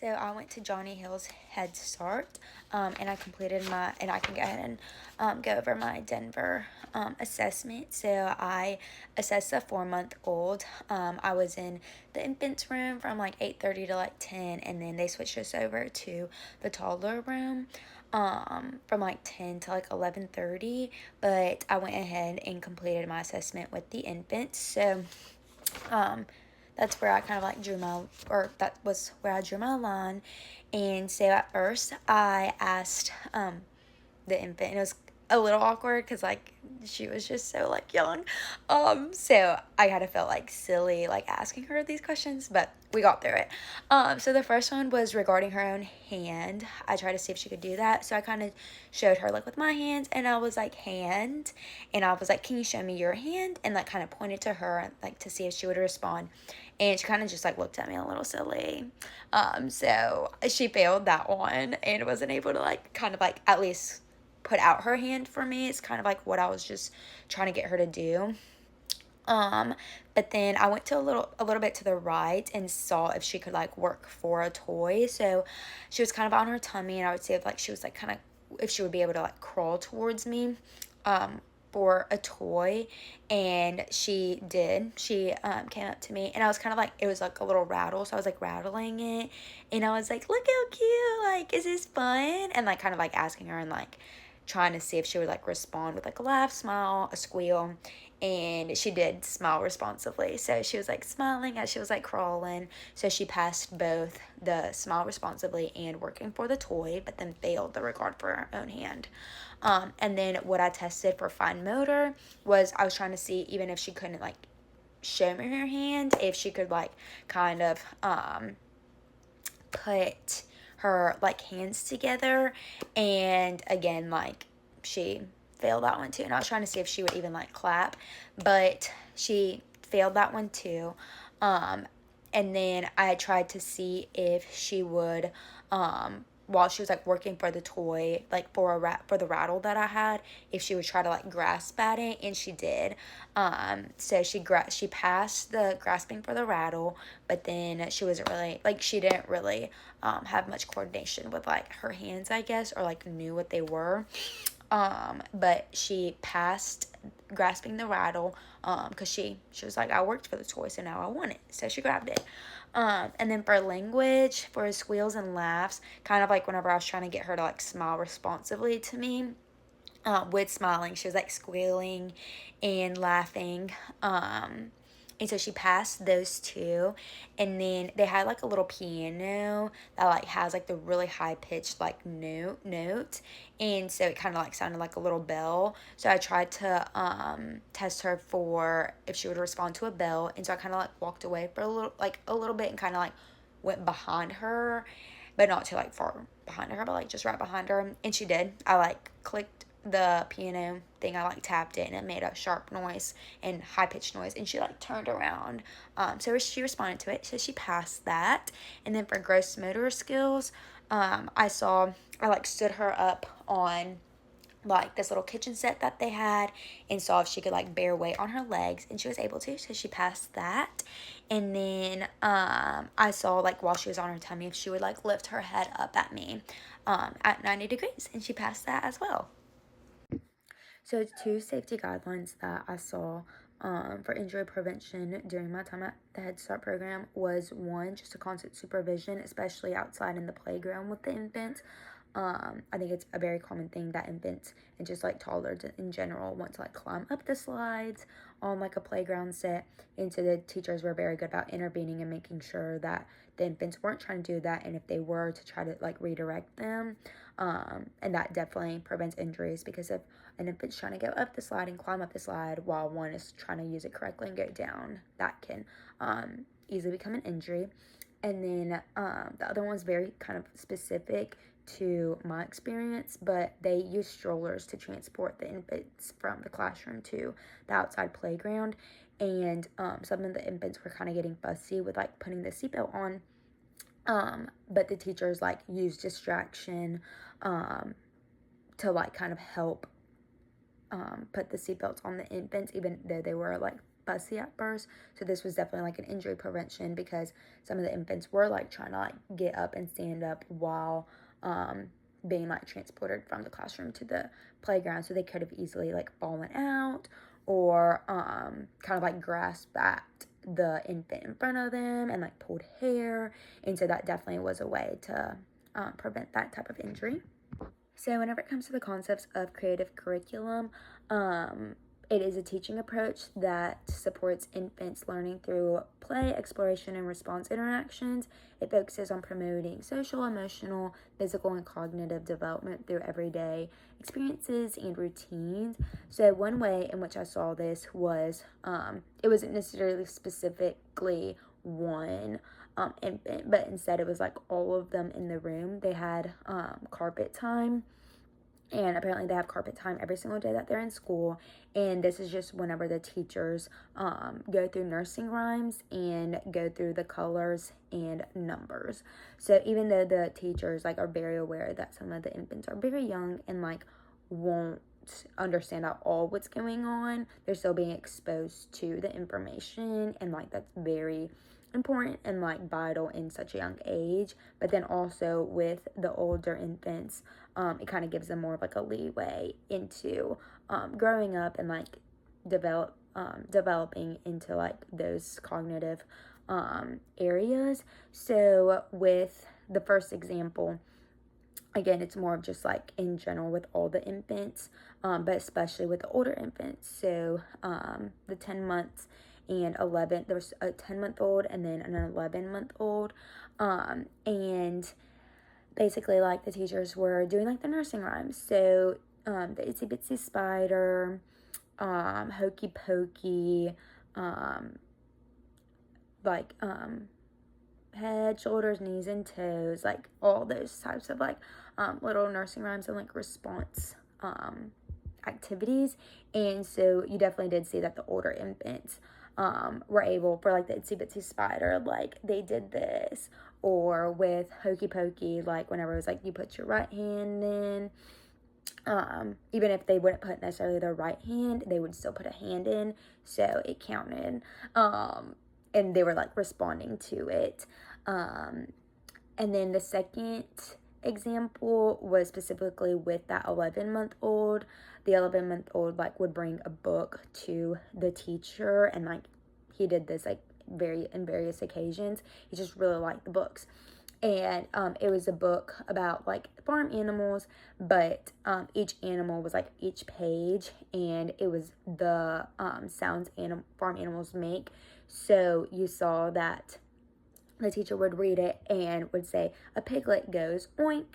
So I went to Johnny Hill's Head Start, and I completed and I can go ahead and go over my Denver assessment. So I assessed a 4-month-old. I was in the infants room from like 8:30 to like 10, and then they switched us over to the toddler room from like 10 to like 11:30. But I went ahead and completed my assessment with the infants. So that's where I kind of like that was where I drew my line. And so at first I asked the infant, and it was a little awkward because like she was just so like young, so I kind of felt like silly like asking her these questions, but we got through it. So the first one was regarding her own hand. I tried to see if she could do that, so I kind of showed her like with my hands, and I was like, hand, and I was like, can you show me your hand, and like kind of pointed to her like to see if she would respond. And she kind of just like looked at me a little silly. So she failed that one and wasn't able to like kind of like at least put out her hand for me. It's kind of like what I was just trying to get her to do. But then I went to a little bit to the right and saw if she could like work for a toy. So she was kind of on her tummy, and I would see if like she was like kind of if she would be able to like crawl towards me for a toy. And she did. She came up to me, and I was kind of like, it was like a little rattle, so I was like rattling it, and I was like, look how cute, like, is this fun? And like kind of like asking her and like trying to see if she would like respond with like a laugh, smile, a squeal. And she did smile responsively, so she was like smiling as she was like crawling. So she passed both the smile responsively and working for the toy, but then failed the regard for her own hand. And then what I tested for fine motor was I was trying to see even if she couldn't like show me her hand, if she could like kind of put her like hands together. And again, like she failed that one too, and I was trying to see if she would even like clap, but she failed that one too. And then I tried to see if she would while she was like working for the toy, like for the rattle that I had, if she would try to like grasp at it, and she did. So she passed the grasping for the rattle, but then she wasn't really like she didn't really have much coordination with like her hands, I guess, or like knew what they were. But she passed grasping the rattle, because she was like, I worked for the toy, so now I want it. So she grabbed it. And then for language, for squeals and laughs, kind of like whenever I was trying to get her to like smile responsively to me, with smiling, she was like squealing and laughing. And so she passed those two. And then they had like a little piano that like has like the really high pitched like note, and so it kind of like sounded like a little bell. So I tried to test her for if she would respond to a bell, and so I kind of like walked away for a little bit and kind of like went behind her, but not too like far behind her, but like just right behind her. And she did. I like clicked the piano thing, I like tapped it, and it made a sharp noise and high pitched noise, and she like turned around. So she responded to it, so she passed that. And then for gross motor skills, I like stood her up on like this little kitchen set that they had, and saw if she could like bear weight on her legs, and she was able to, so she passed that. And then I saw like while she was on her tummy if she would like lift her head up at me at 90 degrees, and she passed that as well. So two safety guidelines that I saw for injury prevention during my time at the Head Start program was, one, just a constant supervision, especially outside in the playground with the infants. I think it's a very common thing that infants and just like toddlers in general want to like climb up the slides on like a playground set, and so the teachers were very good about intervening and making sure that the infants weren't trying to do that, and if they were, to try to like redirect them. And that definitely prevents injuries, because if an infant's trying to go up the slide and climb up the slide while one is trying to use it correctly and go down, that can easily become an injury. And then the other one's very kind of specific to my experience, but they use strollers to transport the infants from the classroom to the outside playground. And some of the infants were kind of getting fussy with like putting the seatbelt on, but the teachers like use distraction to like kind of help put the seatbelts on the infants, even though they were like fussy at first. So this was definitely like an injury prevention, because some of the infants were like trying to like get up and stand up while being like transported from the classroom to the playground. So they could have easily like fallen out, or kind of like grasped at the infant in front of them and like pulled hair. And so that definitely was a way to prevent that type of injury. So whenever it comes to the concepts of creative curriculum, it is a teaching approach that supports infants learning through play, exploration, and response interactions. It focuses on promoting social, emotional, physical, and cognitive development through everyday experiences and routines. So one way in which I saw this was, it wasn't necessarily specifically one infant, but instead it was like all of them in the room. They had carpet time, and apparently they have carpet time every single day that they're in school. And this is just whenever the teachers go through nursing rhymes and go through the colors and numbers. So even though the teachers like are very aware that some of the infants are very young and like won't understand at all what's going on, they're still being exposed to the information, and like that's very important and like vital in such a young age. But then also with the older infants, it kind of gives them more of like a leeway into growing up and like developing into like those cognitive areas. So with the first example, again, it's more of just like in general with all the infants, but especially with the older infants. So the 10 months and 11, there was a 10-month-old and then an 11-month-old. And basically like the teachers were doing like the nursing rhymes. So the Itsy Bitsy Spider, Hokey Pokey, head, shoulders, knees, and toes, like all those types of like little nursing rhymes and like response activities. And so you definitely did see that the older infants were able, for like the Itsy Bitsy Spider, like they did this, or with Hokey Pokey, like whenever it was like you put your right hand in, even if they wouldn't put necessarily their right hand, they would still put a hand in, so it counted. And they were like responding to it. And then the second example was specifically with that 11-month-old. The 11-month-old like would bring a book to the teacher, and like he did this like in various occasions. He just really liked the books. And it was a book about like farm animals, but each animal was like each page, and it was the sounds farm animals make. So you saw that the teacher would read it and would say, a piglet goes oink,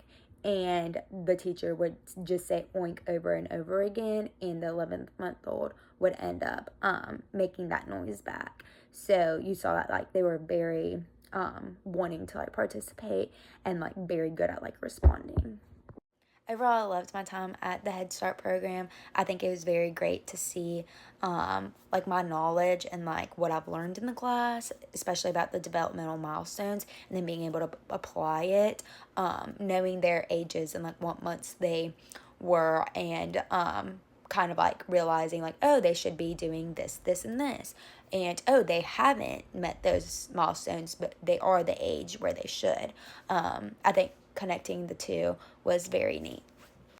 and the teacher would just say oink over and over again, and the 11-month-old would end up making that noise back. So you saw that like they were very wanting to like participate and like very good at like responding. Overall, I loved my time at the Head Start program. I think it was very great to see like my knowledge and like what I've learned in the class, especially about the developmental milestones, and then being able to apply it, knowing their ages and like what months they were, and kind of like realizing like, oh, they should be doing this, this, and this, and oh, they haven't met those milestones, but they are the age where they should. I think connecting the two was very neat.